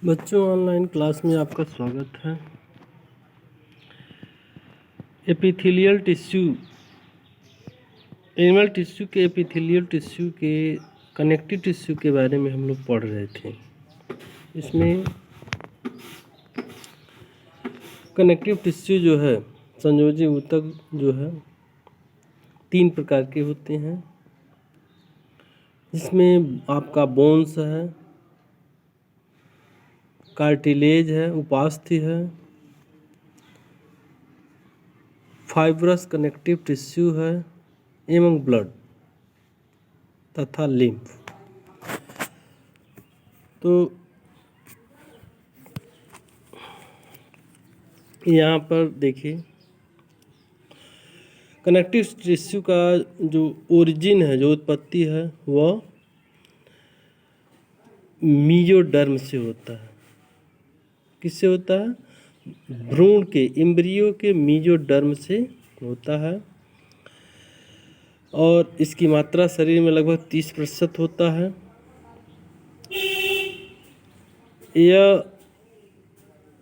बच्चों, online class में आपका स्वागत है। एपिथेलियल टिश्यू, एनिमल टिश्यू के एपिथेलियल टिश्यू के कनेक्टिव टिश्यू के बारे में हम लोग पढ़ रहे थे। इसमें कनेक्टिव टिश्यू जो है, संयोजी ऊतक जो है, 3 प्रकार के होते हैं। इसमें आपका बोन्स है, कार्टिलेज है, उपास्थि है, फाइब्रस कनेक्टिव टिश्यू है एवं ब्लड तथा लिम्फ। तो यहाँ पर देखिए, कनेक्टिव टिश्यू का जो ओरिजिन है, जो उत्पत्ति है, वह मीजोडर्म से होता है। किससे होता है? भ्रूण के, एम्ब्रियो के मीजोडर्म से होता है। और इसकी मात्रा शरीर में लगभग 30% होता है। यह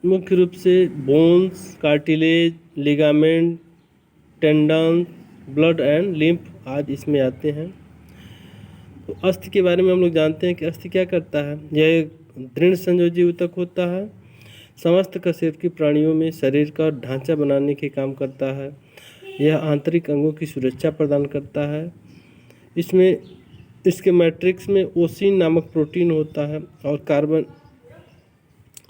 मुख्य रूप से bones, cartilage, ligament, tendon, blood and lymph आदि इसमें आते हैं। तो अस्थि के बारे में हम लोग जानते हैं कि अस्थि क्या करता है। यह एक दृढ़ संयोजी ऊतक होता है। समस्त कशेरुकी प्राणियों में शरीर का ढांचा बनाने के काम करता है। यह आंतरिक अंगों की सुरक्षा प्रदान करता है। इसमें इसके मैट्रिक्स में ओसिन नामक प्रोटीन होता है। और कार्बन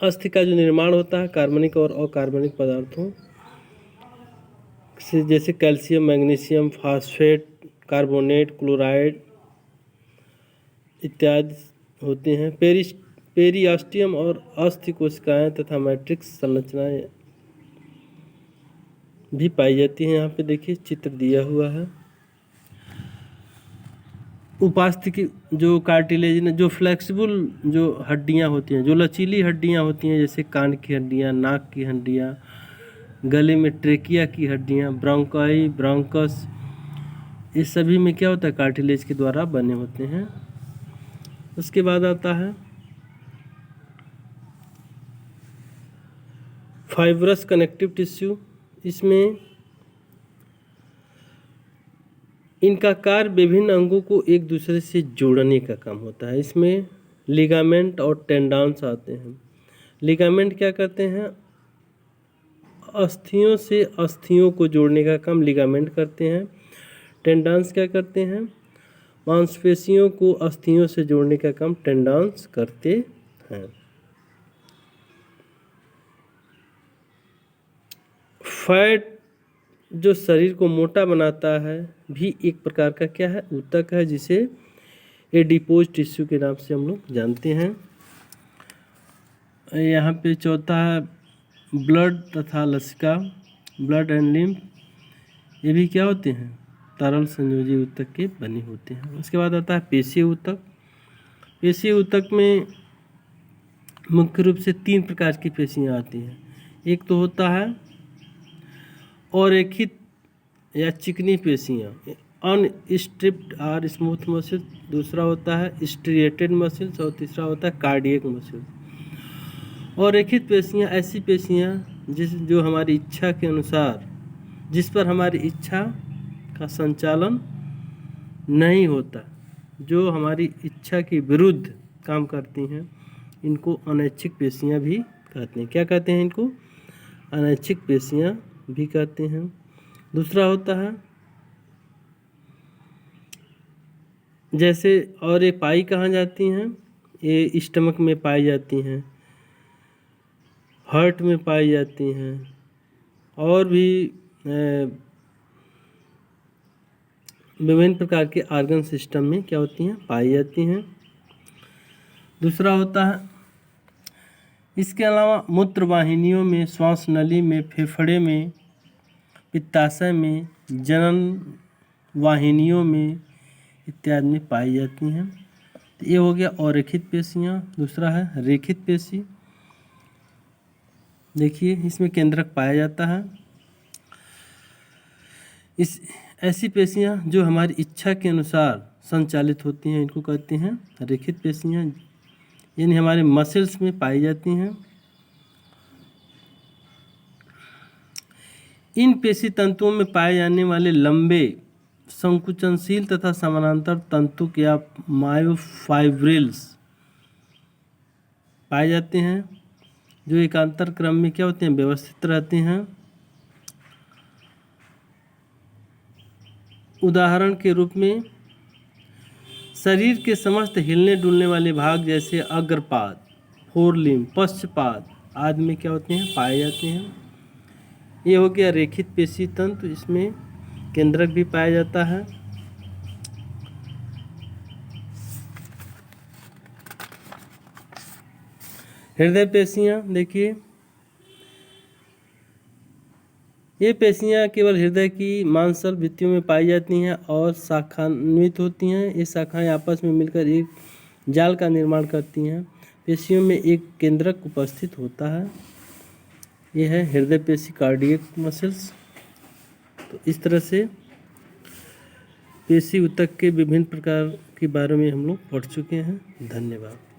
अस्थि का जो निर्माण होता है कार्बनिक और अकार्बनिक पदार्थों से, जैसे calcium, magnesium, phosphate, carbonate, chloride इत्यादि होते हैं। पेरियास्टियम और अस्थि कोशिकाएं तथा मैट्रिक्स संरचनाएं भी पाई जाती हैं। यहाँ पे देखिए चित्र दिया हुआ है। उपास्थि की जो कार्टिलेज ने, जो फ्लेक्सिबल जो हड्डियाँ होती हैं, जो लचीली हड्डियाँ होती हैं, जैसे कान की हड्डियाँ, नाक की हड्डियाँ, गले में ट्रेकिया की हड्डियाँ, ब्रोंकाई, ब्रोंकस, इस सभी में क्या होता है? कार्टिलेज के द्वारा बने होते हैं। उसके बाद आता है फाइब्रस कनेक्टिव टिश्यू। इसमें इनका कार्य विभिन्न अंगों को एक दूसरे से जोड़ने का काम होता है। इसमें लिगामेंट और टेंडन्स आते हैं। लिगामेंट क्या करते हैं? अस्थियों से अस्थियों को जोड़ने का काम लिगामेंट करते हैं। टेंडन्स क्या करते हैं? मांसपेशियों को अस्थियों से जोड़ने का काम टेंडन्स करते हैं। फैट जो शरीर को मोटा बनाता है भी एक प्रकार का क्या है? ऊतक है, जिसे एडिपोज टिश्यू के नाम से हम लोग जानते हैं। यहाँ पे चौथा है ब्लड तथा लसिका, ब्लड एंड लिम्फ। ये भी क्या होते हैं? तरल संयोजी ऊतक के बने होते हैं। उसके बाद आता है पेशीय ऊतक। पेशीय ऊतक में मुख्य रूप से 3 प्रकार की पेशियाँ आती हैं। एक तो होता है अरेखित या चिकनी पेशियाँ, अनस्ट्रिप्ड और स्मूथ मसल्स। दूसरा होता है स्ट्रिएटेड मसल्स और तीसरा होता है कार्डियक मसल्स। और रेखित पेशियाँ ऐसी पेशियाँ जो हमारी इच्छा के अनुसार, जिस पर हमारी इच्छा का संचालन नहीं होता, जो हमारी इच्छा के विरुद्ध काम करती हैं, इनको अनैच्छिक पेशियाँ भी कहते हैं। क्या कहते हैं इनको? अनैच्छिक पेशियाँ भी कहते हैं। दूसरा होता है, जैसे, और ये पाई कहाँ जाती हैं? ये स्टमक में पाई जाती हैं, हार्ट में पाई जाती हैं, और भी विभिन्न प्रकार के ऑर्गन सिस्टम में क्या होती हैं? पाई जाती हैं। दूसरा होता है, इसके अलावा मूत्र वाहिनियों में, श्वास नली में, फेफड़े में, पित्ताशय में, जनन वाहिनियों में इत्यादि में पाई जाती हैं। तो ये हो गया अरेखित पेशियाँ। दूसरा है रेखित पेशी। देखिए इसमें केंद्रक पाया जाता है। इस ऐसी पेशियाँ जो हमारी इच्छा के अनुसार संचालित होती हैं, इनको कहते हैं रेखित पेशियाँ। यानी हमारे मसल्स में पाई जाती हैं। इन पेशी तंतुओं में पाए जाने वाले लंबे संकुचनशील तथा समानांतर तंतु या मायोफाइब्रिल्स पाए जाते हैं, जो एकांतर क्रम में क्या होते हैं, व्यवस्थित रहते हैं। उदाहरण के रूप में शरीर के समस्त हिलने डुलने वाले भाग जैसे अग्रपाद, फोरलिम्ब, पश्चपाद आदि में क्या होते हैं, पाए जाते हैं। ये हो गया रेखित पेशी तंतु, इसमें केंद्रक भी पाया जाता है। हृदय पेशियाँ देखिए, ये पेशियाँ केवल हृदय की मांसल भित्तियों में पाई जाती हैं और शाखान्वित होती हैं। ये शाखाएं आपस में मिलकर एक जाल का निर्माण करती हैं। पेशियों में एक केंद्रक उपस्थित होता है। ये है हृदय पेशी, कार्डियक मसल्स। तो इस तरह से पेशी ऊतक के विभिन्न प्रकार के बारे में हम लोग पढ़ चुके हैं। धन्यवाद।